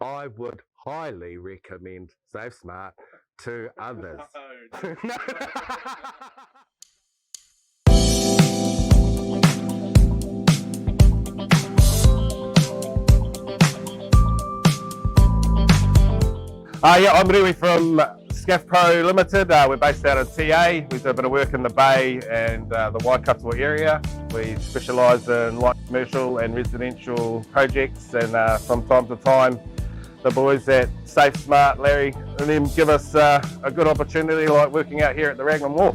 I would highly recommend SafeSmart to others. No. Yeah, I'm Rui from Scafpro Limited. We're based out of TA. We do a bit of work in the Bay and the Waikato area. We specialise in light commercial and residential projects, and from time to time the boys at SafeSmart, Larry and them, give us a good opportunity, like working out here at the Raglan wharf.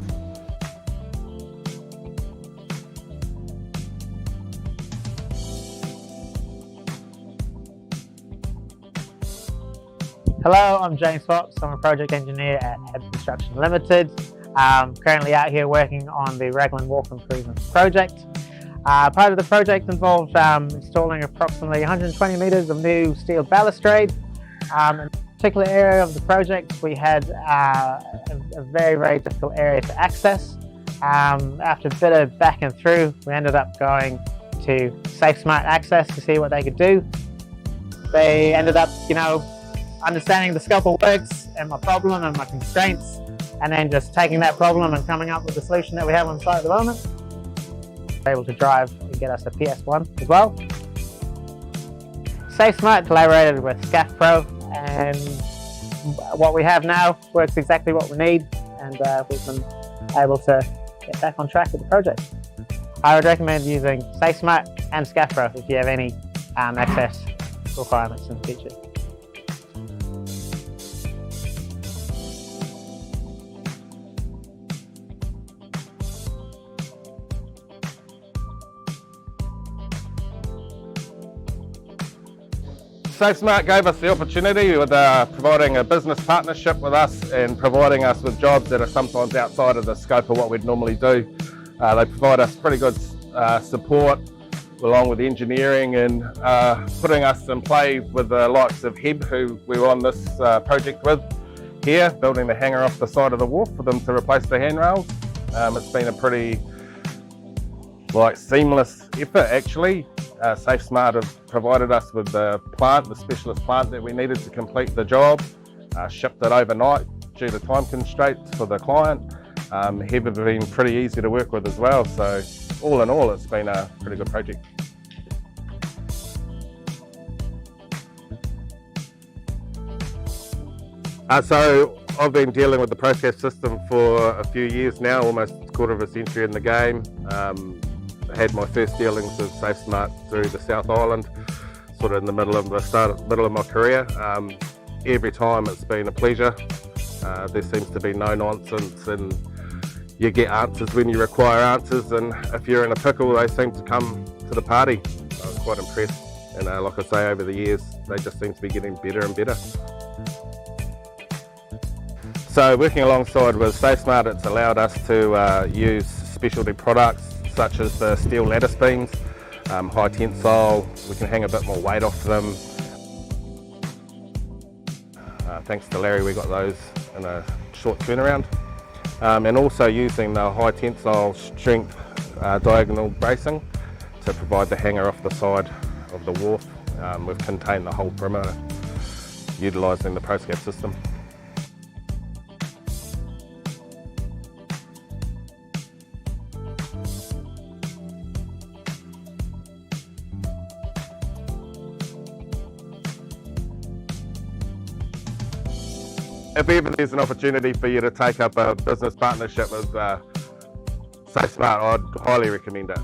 Hello, I'm James Fox. I'm a project engineer at HEB Construction Limited. Currently out here working on the Raglan Wharf Improvement project. Part of the project involved installing approximately 120 metres of new steel balustrade. In a particular area of the project, we had a very difficult area to access. After a bit of backing through, we ended up going to SafeSmart Access to see what they could do. They ended up, understanding the scaffold works and my problem and my constraints, and then just taking that problem and coming up with the solution that we have on site at the moment. We're able to drive and get us a PS1 as well. SafeSmart collaborated with Scafpro, and what we have now works exactly what we need, and we've been able to get back on track with the project. I would recommend using SafeSmart and Scafpro if you have any access requirements in the future. SafeSmart gave us the opportunity with providing a business partnership with us and providing us with jobs that are sometimes outside of the scope of what we'd normally do. They provide us pretty good support along with engineering and putting us in play with the likes of HEB, who we were on this project with here, building the hanger off the side of the wharf for them to replace the handrails. It's been a pretty seamless effort actually. SafeSmart have provided us with the specialist plant that we needed to complete the job, shipped it overnight due to time constraints for the client. HEB have been pretty easy to work with as well, so all in all it's been a pretty good project. So I've been dealing with the process system for a few years now, almost a quarter of a century in the game. I had my first dealings with SafeSmart through the South Island, sort of in the middle of my career. Every time it's been a pleasure. There seems to be no nonsense, and you get answers when you require answers, and if you're in a pickle they seem to come to the party. I was quite impressed, and like I say, over the years they just seem to be getting better and better. So working alongside with SafeSmart, it's allowed us to use specialty products such as the steel lattice beams, high tensile. We can hang a bit more weight off them. Thanks to Larry, we got those in a short turnaround. And also using the high tensile strength diagonal bracing to provide the hanger off the side of the wharf. We've contained the whole perimeter utilising the ProScaf system. If ever there's an opportunity for you to take up a business partnership with SafeSmart, I'd highly recommend it,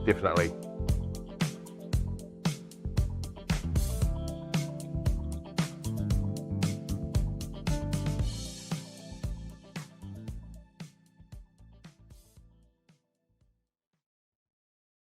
definitely.